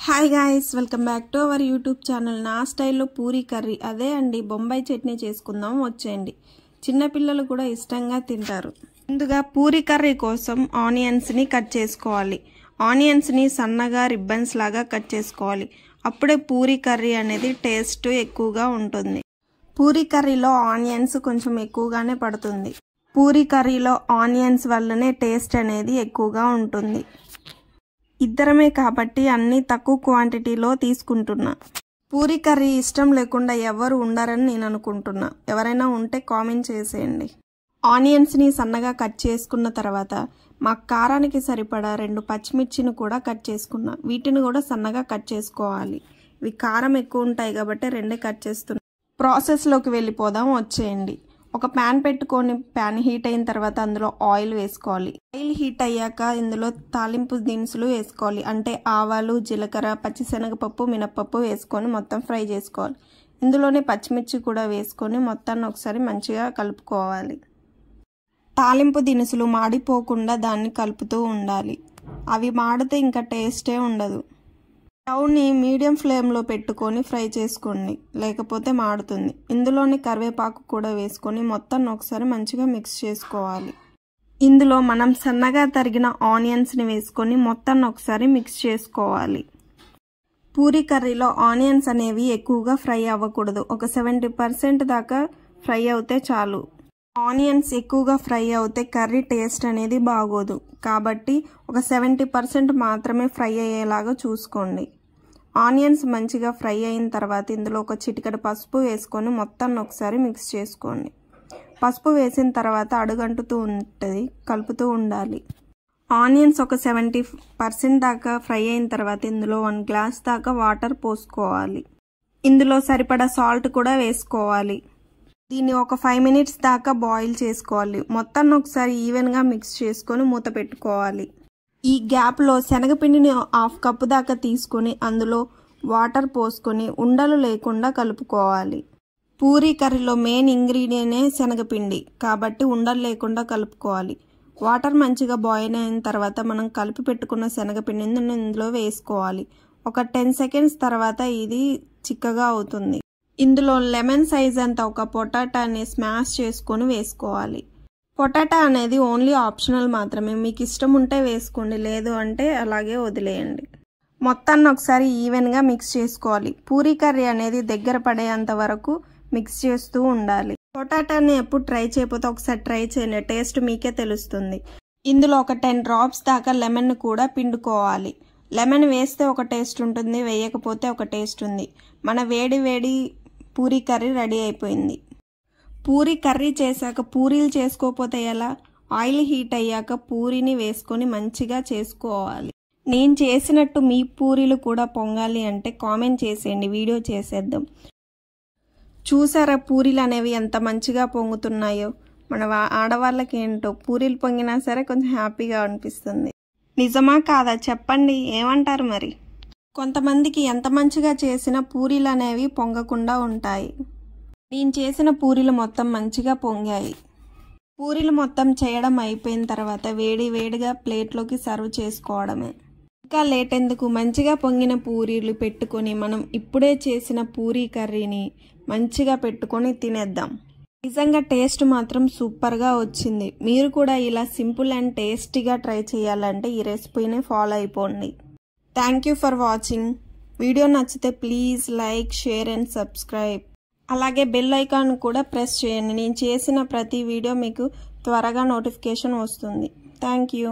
Hi guys, welcome back to our YouTube channel. నా స్టైల్లో Puri curry, అదే అండి బొంబాయి చట్నీ చేసుకుందాం వచ్చేయండి. చిన్నపిల్లలు కూడా ఇష్టంగా తింటారు. ముందుగా పూరీ కర్రీ కోసం ఆనియన్స్ని కట్ చేసుకోవాలి. ఆనియన్స్ని సన్నగా రిబ్బన్స్ లాగా కట్ చేసుకోవాలి. అప్పుడే పూరీ కర్రీ అనేది టేస్ట్ ఎక్కువగా ఉంటుంది. పూరీ కర్రీలో ఆనియన్స్ కొంచెం ఎక్కువగానే పడుతుంది. పూరీ కర్రీలో ఆనియన్స్ వల్లనే టేస్ట్ అనేది ఎక్కువగా ఉంటుంది. ఇద్దరమే కాబట్టి అన్ని తక్కువ క్వాంటిటీలో తీసుకుంటున్నా. పూరీ కర్రీ ఇష్టం లేకుండా ఎవరు ఉండరని నేను అనుకుంటున్నా. ఎవరైనా ఉంటే కామెంట్ చేసేయండి. ఆనియన్స్ని సన్నగా కట్ చేసుకున్న తర్వాత మా కారానికి సరిపడా 2 పచ్చిమిర్చిని కూడా కట్ చేసుకున్నా. వీటిని కూడా సన్నగా కట్ చేసుకోవాలి. ఇవి కారం ఎక్కువ ఉంటాయి కాబట్టి 2 కట్ చేస్తున్నా. ప్రాసెస్లోకి వెళ్ళిపోదాం వచ్చేయండి. ఒక ప్యాన్ పెట్టుకొని ప్యాన్ హీట్ అయిన తర్వాత అందులో ఆయిల్ వేసుకోవాలి. ఆయిల్ హీట్ అయ్యాక ఇందులో తాలింపు దినుసులు వేసుకోవాలి. అంటే ఆవాలు, జీలకర్ర, పచ్చిశనగపప్పు, మినపప్పు వేసుకొని మొత్తం ఫ్రై చేసుకోవాలి. ఇందులోనే పచ్చిమిర్చి కూడా వేసుకొని మొత్తాన్ని ఒకసారి మంచిగా కలుపుకోవాలి. తాలింపు దినుసులు మాడిపోకుండా దాన్ని కలుపుతూ ఉండాలి. అవి మాడితే ఇంకా టేస్టే ఉండదు. స్టవ్ని మీడియం ఫ్లేమ్లో పెట్టుకొని ఫ్రై చేసుకోండి, లేకపోతే మాడుతుంది. ఇందులోని కరివేపాకు కూడా వేసుకొని మొత్తాన్ని ఒకసారి మంచిగా మిక్స్ చేసుకోవాలి. ఇందులో మనం సన్నగా తరిగిన ఆనియన్స్ని వేసుకొని మొత్తాన్ని ఒకసారి మిక్స్ చేసుకోవాలి. పూరీ కర్రీలో ఆనియన్స్ అనేవి ఎక్కువగా ఫ్రై అవ్వకూడదు. ఒక 70% దాకా ఫ్రై అవుతే చాలు. ఆనియన్స్ ఎక్కువగా ఫ్రై అవుతే కర్రీ టేస్ట్ అనేది బాగోదు. కాబట్టి ఒక 70% మాత్రమే ఫ్రై అయ్యేలాగా చూసుకోండి. ఆనియన్స్ మంచిగా ఫ్రై అయిన తర్వాత ఇందులో ఒక చిటికెడు పసుపు వేసుకొని మొత్తాన్ని ఒకసారి మిక్స్ చేసుకోండి. పసుపు వేసిన తర్వాత అడుగంటుతూ ఉంటుంది, కలుపుతూ ఉండాలి. ఆనియన్స్ ఒక 70% దాకా ఫ్రై అయిన తర్వాత ఇందులో 1 గ్లాస్ దాకా వాటర్ పోసుకోవాలి. ఇందులో సరిపడా సాల్ట్ కూడా వేసుకోవాలి. దీన్ని ఒక 5 మినిట్స్ దాకా బాయిల్ చేసుకోవాలి. మొత్తాన్ని ఒకసారి ఈవెన్గా మిక్స్ చేసుకొని మూత పెట్టుకోవాలి. ఈ గ్యాప్లో శనగపిండిని 1/2 కప్పు దాకా తీసుకొని అందులో వాటర్ పోసుకొని ఉండలు లేకుండా కలుపుకోవాలి. పూరీ కర్రీలో మెయిన్ ఇంగ్రీడియంటే శనగపిండి కాబట్టి ఉండలు లేకుండా కలుపుకోవాలి. వాటర్ మంచిగా బాయిల్ అయిన తర్వాత మనం కలిపి పెట్టుకున్న శనగపిండిని ఇందులో వేసుకోవాలి. ఒక 10 సెకండ్స్ తర్వాత ఇది చిక్కగా అవుతుంది. ఇందులో లెమన్ సైజ్ అంత ఒక పొటాటాని స్మాష్ చేసుకొని వేసుకోవాలి. పొటాటా అనేది ఓన్లీ ఆప్షనల్ మాత్రమే. మీకు ఇష్టం ఉంటే వేసుకోండి, లేదు అంటే అలాగే వదిలేయండి. మొత్తాన్ని ఒకసారి ఈవెన్గా మిక్స్ చేసుకోవాలి. పూరీ కర్రీ అనేది దగ్గర పడేంత వరకు మిక్స్ చేస్తూ ఉండాలి. పొటాటాని ఎప్పుడు ట్రై చేయకపోతే ఒకసారి ట్రై చేయండి, టేస్ట్ మీకే తెలుస్తుంది. ఇందులో ఒక 10 డ్రాప్స్ దాకా లెమన్ కూడా పిండుకోవాలి. లెమన్ వేస్తే ఒక టేస్ట్ ఉంటుంది, వేయకపోతే ఒక టేస్ట్ ఉంది. మన వేడి వేడి పూరీ కర్రీ రెడీ అయిపోయింది. పూరీ కర్రీ చేశాక పూరీలు చేసుకోకపోతే ఎలా? ఆయిల్ హీట్ అయ్యాక పూరీని వేసుకొని మంచిగా చేసుకోవాలి. నేను చేసినట్టు మీ పూరీలు కూడా పొంగాలి అంటే కామెంట్ చేసేయండి, వీడియో చేసేద్దాం. చూసారా పూరీలు అనేవి ఎంత మంచిగా పొంగుతున్నాయో? మన ఆడవాళ్ళకి ఏంటో పూరీలు పొంగినా సరే కొంచెం హ్యాపీగా అనిపిస్తుంది. నిజమా కాదా చెప్పండి, ఏమంటారు మరి? కొంతమందికి ఎంత మంచిగా చేసినా పూరీలు అనేవి పొంగకుండా ఉంటాయి. నేను చేసిన పూరీలు మొత్తం మంచిగా పొంగాయి. పూరీలు మొత్తం చేయడం అయిపోయిన తర్వాత వేడి వేడిగా ప్లేట్లోకి సర్వ్ చేసుకోవడమే. ఇంకా లేట్ ఎందుకు, మంచిగా పొంగిన పూరీలు పెట్టుకొని మనం ఇప్పుడే చేసిన పూరీ కర్రీని మంచిగా పెట్టుకొని తినేద్దాం. నిజంగా టేస్ట్ మాత్రం సూపర్గా వచ్చింది. మీరు కూడా ఇలా సింపుల్ అండ్ టేస్టీగా ట్రై చేయాలంటే ఈ రెసిపీని ఫాలో అయిపోండి. Thank you for watching. Video నచ్చితే please like, share and subscribe. అలాగే బెల్ ఐకాన్ కూడా ప్రెస్ చేయండి. నేను చేసిన ప్రతి వీడియో మీకు త్వరగా నోటిఫికేషన్ వస్తుంది. Thank you.